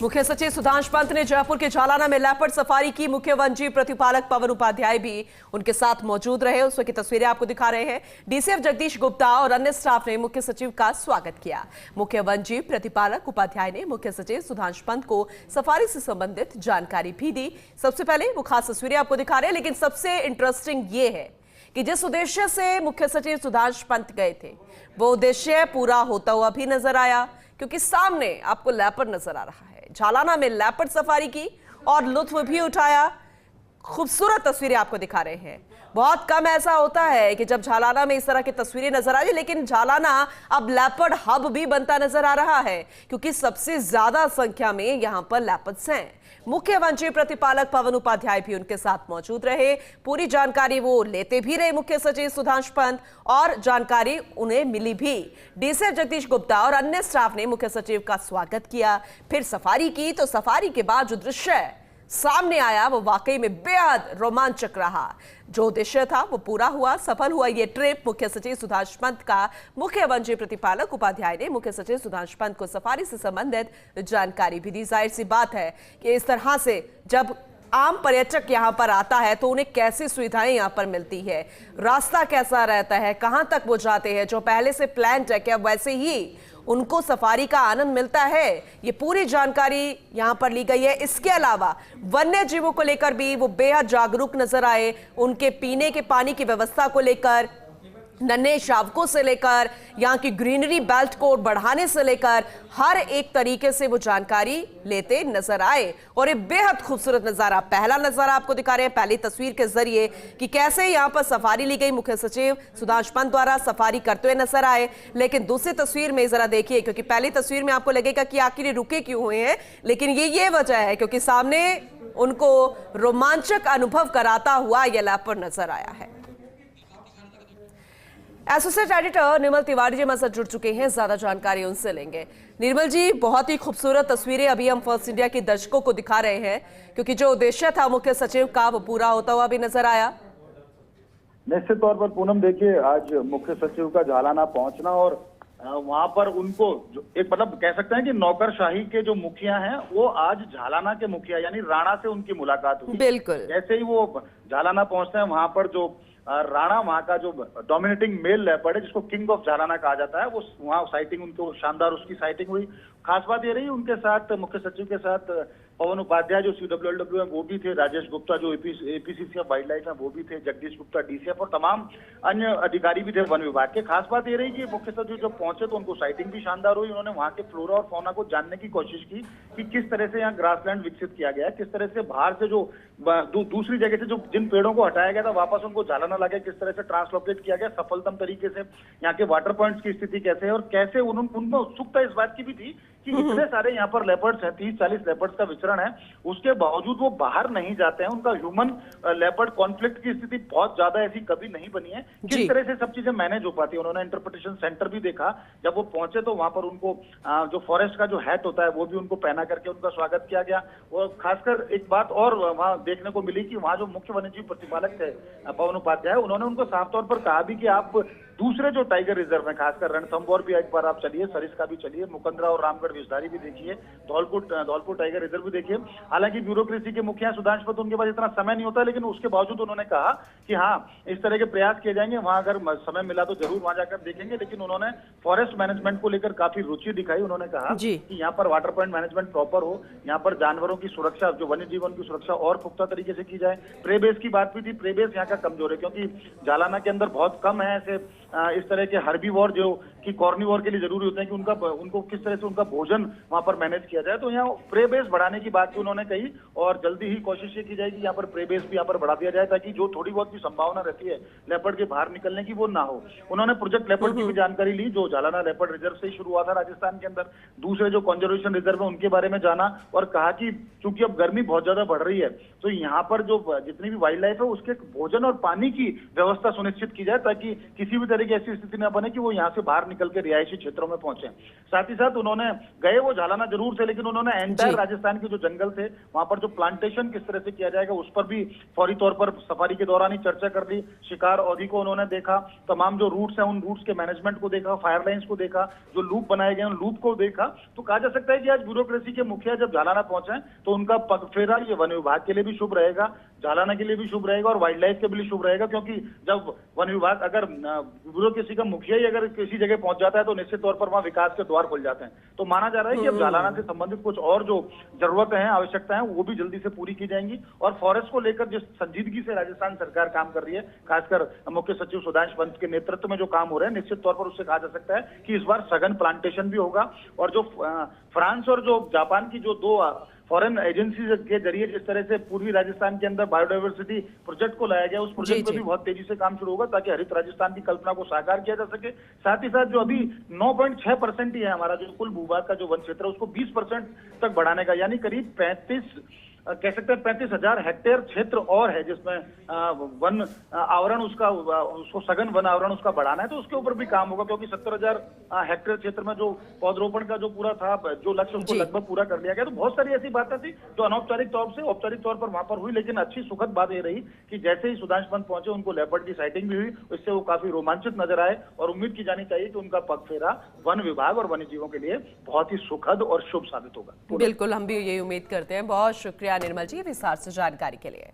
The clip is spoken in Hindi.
मुख्य सचिव सुधांशु पंत ने जयपुर के जालाना में लेपर्ड सफारी की। मुख्य वन जीव प्रतिपालक पवन उपाध्याय भी उनके साथ मौजूद रहे। उस वक्त की तस्वीरें आपको दिखा रहे हैं। डीसीएफ जगदीश गुप्ता और अन्य स्टाफ ने मुख्य सचिव का स्वागत किया। मुख्य वन जीव प्रतिपालक उपाध्याय ने मुख्य सचिव सुधांशु पंत को सफारी से संबंधित जानकारी भी दी। सबसे पहले वो खास तस्वीरें आपको दिखा रहे हैं, लेकिन सबसे इंटरेस्टिंग ये है कि जिस उद्देश्य से मुख्य सचिव सुधांशु पंत गए थे वो उद्देश्य पूरा होता हुआ भी नजर आया, क्योंकि सामने आपको लेपर्ड नजर आ रहा है। जालाना में लेपर्ड सफारी की और लुत्फ भी उठाया। खूबसूरत तस्वीरें आपको दिखा रहे हैं। बहुत कम ऐसा होता है कि जब जालाना में इस तरह की तस्वीरें नजर आ जाए, लेकिन जालाना अब लेपर्ड हब भी बनता नजर आ रहा है, क्योंकि सबसे ज्यादा संख्या में यहां पर लेपर्ड्स हैं। मुख्य वन जीव प्रतिपालक पवन उपाध्याय भी उनके साथ मौजूद रहे। पूरी जानकारी वो लेते भी रहे मुख्य सचिव सुधांशु पंत, और जानकारी उन्हें मिली भी। डीसीएफ जगदीश गुप्ता और अन्य स्टाफ ने मुख्य सचिव का स्वागत किया, फिर सफारी की। तो सफारी के बाद जो दृश्य सामने आया वो वाकई में बेहद रोमांचक रहा। जो उद्देश्य था वो पूरा हुआ, सफल हुआ ये ट्रिप। मुख्य सचिव सुधांशु पंत का मुख्य वन जीव प्रतिपालक उपाध्याय ने मुख्य सचिव सुधांशु पंत को सफारी से संबंधित जानकारी भी दी। जाहिर सी बात है कि इस तरह से जब आम पर्यटक यहाँ पर आता है तो उन्हें कैसी सुविधाएं यहाँ पर मिलती है, रास्ता कैसा रहता है, कहाँ तक वो जाते हैं, जो पहले से प्लान है क्या वैसे ही उनको सफारी का आनंद मिलता है, ये पूरी जानकारी यहाँ पर ली गई है। इसके अलावा वन्य जीवों को लेकर भी वो बेहद जागरूक नजर आए। उनके पीने के पानी की व्यवस्था को लेकर, नन्हे शावकों से लेकर यहाँ की ग्रीनरी बेल्ट को बढ़ाने से लेकर हर एक तरीके से वो जानकारी लेते नजर आए। और ये बेहद खूबसूरत नजारा, पहला नजारा आपको दिखा रहे हैं पहली तस्वीर के जरिए कि कैसे यहाँ पर सफारी ली गई। मुख्य सचिव सुधांशु पंत द्वारा सफारी करते हुए नजर आए। लेकिन दूसरी तस्वीर में जरा देखिए, क्योंकि पहली तस्वीर में आपको लगेगा कि आखिर ये रुके क्यों हुए हैं, लेकिन ये वजह है क्योंकि सामने उनको रोमांचक अनुभव कराता हुआ यह लेपर्ड नजर आया है। एसोसिएट एडिटर निर्मल तिवारी जी हमारे साथ जुड़ चुके हैं, ज्यादा जानकारी उनसे लेंगे। निर्मल जी, बहुत ही खूबसूरत तस्वीरें अभी हम फर्स्ट इंडिया के दर्शकों को दिखा रहे हैं, क्योंकि जो उद्देश्य था मुख्य सचिव का वो पूरा होता हुआ भी नजर आया। निश्चित तौर पर पूनम, देखिए आज मुख्य सचिव का जालाना पहुंचना और वहां पर उनको एक मतलब कह सकते हैं कि नौकरशाही के जो मुखिया हैं वो आज झालाना के मुखिया यानी राणा से उनकी मुलाकात हुई। बिल्कुल, जैसे ही वो झालाना पहुंचते हैं वहां पर जो राणा वहां का जो डोमिनेटिंग मेल लेपर्ड है जिसको किंग ऑफ जालाना कहा जाता है, वो वहां साइटिंग उनको शानदार उसकी साइटिंग हुई। खास बात ये रही उनके साथ मुख्य सचिव के साथ पवन उपाध्याय जो CWLW है वो भी थे, राजेश गुप्ता जो APCC ऑफ वाइल्ड लाइफ है वो भी थे, जगदीश गुप्ता DCF और तमाम अन्य अधिकारी भी थे वन विभाग के। खास बात ये रही कि मुख्य सचिव जब पहुंचे तो उनको साइटिंग भी शानदार हुई। उन्होंने वहां के फ्लोरा और फौना को जानने की कोशिश की कि किस तरह से यहाँ ग्रासलैंड विकसित किया गया है, किस तरह से बाहर से जो दूसरी जगह से जो जिन पेड़ों को हटाया गया था वापस उनको जालाना लगा, किस तरह से ट्रांसलोकेट किया गया सफलतम तरीके से, यहाँ के वाटर पॉइंट्स की स्थिति कैसे है और कैसे उनको उत्सुकता इस बात की भी थी कि इतने सारे यहाँ पर लेपर्ड्स हैं, 30-40 लेपर्ड्स का विचरण है, उसके बावजूद वो बाहर नहीं जाते हैं। उनका ह्यूमन लेपर्ड कॉन्फ्लिक्ट की स्थिति बहुत ज्यादा ऐसी कभी नहीं बनी है। किस तरह से सब चीजें मैनेज हो पाती है, उन्होंने इंटरप्रिटेशन सेंटर भी देखा। जब वो पहुंचे तो वहां पर उनको जो फॉरेस्ट का जो हैट होता है वो भी उनको पहना करके उनका स्वागत किया गया। और खासकर एक बात और वहां देखने को मिली कि वहां जो मुख्य वन्यजीव प्रतिपालक थे पवन उपाध्याय, उन्होंने उनको साफ तौर पर कहा भी कि आप दूसरे जो टाइगर रिजर्व है, खासकर रणथंभौर भी एक बार आप चलिए, सरिस्का भी चलिए, मुकंदरा और रामगढ़ विषधारी भी देखिए, धौलपुर टाइगर रिजर्व भी देखिए। हालांकि ब्यूरोक्रेसी के मुखिया सुधांशु पंत उनके पास इतना समय नहीं होता, लेकिन उसके बावजूद उन्होंने कहा कि हाँ इस तरह के प्रयास किए जाएंगे, वहां अगर समय मिला तो जरूर वहां जाकर देखेंगे। लेकिन उन्होंने फॉरेस्ट मैनेजमेंट को लेकर काफी रुचि दिखाई। उन्होंने कहा कि यहाँ पर वाटर पॉइंट मैनेजमेंट प्रॉपर हो, यहाँ पर जानवरों की सुरक्षा, जो वन्य जीवन की सुरक्षा और पुख्ता तरीके से की जाए। प्रे बेस की बात भी थी, प्रे बेस यहाँ का कमजोर है क्योंकि जालाना के अंदर बहुत कम है ऐसे इस तरह के हर्बीवोर जो कि कॉर्निवोर के लिए जरूरी होते हैं कि उनको किस तरह से उनका भोजन वहां पर मैनेज किया जाए। तो यहाँ प्रे बेस बढ़ाने की बात भी उन्होंने कही और जल्दी ही कोशिश ये की जाएगी यहाँ पर प्रे बेस भी यहाँ पर बढ़ा दिया जाए, ताकि जो थोड़ी बहुत भी संभावना रहती है लेपर्ड के बाहर निकलने की वो ना हो। उन्होंने प्रोजेक्ट लेपर्ड की भी जानकारी ली, जो जालाना लेपर्ड रिजर्व से ही शुरू हुआ था राजस्थान के अंदर। दूसरे जो कंजर्वेशन रिजर्व है उनके बारे में जाना और कहा कि चूंकि अब गर्मी बहुत ज्यादा बढ़ रही है तो यहाँ पर जो जितनी भी वाइल्ड लाइफ है उसके भोजन और पानी की व्यवस्था सुनिश्चित की जाए, ताकि किसी भी तरह की ऐसी स्थिति न बने कि वो यहाँ से बाहर निकल के रिहायशी क्षेत्रों में पहुंचे। साथ ही साथ उन्होंने गए वो झालाना जरूर थे, लेकिन उन्होंने एंटायर राजस्थान के जो जंगल थे वहां पर जो प्लांटेशन किस तरह से किया जाएगा उस पर भी फौरी तौर पर सफारी के दौरान ही चर्चा कर ली। शिकार अवधि को उन्होंने देखा, तमाम जो रूट्स हैं उन रूट्स के मैनेजमेंट को देखा, फायर लाइन्स को देखा, जो लूप बनाए गए उन लूप को देखा। तो कहा जा सकता है कि आज ब्यूरोक्रेसी के मुखिया जब झालाना पहुंचे तो उनका पगफेरा ये वन विभाग के लिए भी शुभ रहेगा, झालाना के लिए भी शुभ रहेगा और वाइल्ड लाइफ के लिए शुभ रहेगा, क्योंकि जब वन विभाग अगर ब्यूरोक्रेसी का मुखिया ही अगर किसी जगह पहुंच जाता है तो निश्चित तौर पर वहां विकास के द्वार खुल जाते हैं। तो माना जा रहा है कि अब झालाना से संबंधित कुछ और जो जरूरतें हैं, आवश्यकताएं हैं, वो भी जल्दी से पूरी की जाएंगी। और फॉरेस्ट को लेकर जिस संजीदगी से राजस्थान सरकार काम कर रही है, खासकर मुख्य सचिव सुधांशु पंत के नेतृत्व में जो काम हो रहे हैं, निश्चित तौर पर उससे कहा जा सकता है कि इस बार सघन प्लांटेशन भी होगा। और जो फ्रांस और जो जापान की जो दो फॉरेन एजेंसी के जरिए जिस तरह से पूर्वी राजस्थान के अंदर बायोडाइवर्सिटी प्रोजेक्ट को लाया गया, उस प्रोजेक्ट पे भी बहुत तेजी से काम शुरू होगा ताकि हरित राजस्थान की कल्पना को साकार किया जा सके। साथ ही साथ जो अभी 9.6% ही है हमारा जो कुल भूभाग का जो वन क्षेत्र है उसको 20% तक बढ़ाने का, यानी करीब 35,000 हेक्टेयर क्षेत्र और है जिसमें वन आवरण उसको सघन वन आवरण उसका बढ़ाना है। तो उसके ऊपर भी काम होगा, क्योंकि 70,000 हेक्टेयर क्षेत्र में जो पौधरोपण का जो पूरा था जो लक्ष्य उसको लगभग पूरा कर लिया गया। तो बहुत सारी ऐसी बातें थी जो अनौपचारिक तौर से औपचारिक तौर पर वहां पर हुई, लेकिन अच्छी सुखद बात ये रही कि जैसे ही सुधांशु पंत पहुंचे उनको लेपर्ड की साइटिंग भी हुई, इससे वो काफी रोमांचित नजर आए और उम्मीद की जानी चाहिए कि उनका पगफेरा वन विभाग और वन्य जीवों के लिए बहुत ही सुखद और शुभ साबित होगा। बिल्कुल, हम भी ये उम्मीद करते हैं। बहुत शुक्रिया निर्मल जी विस्तार से जानकारी के लिए।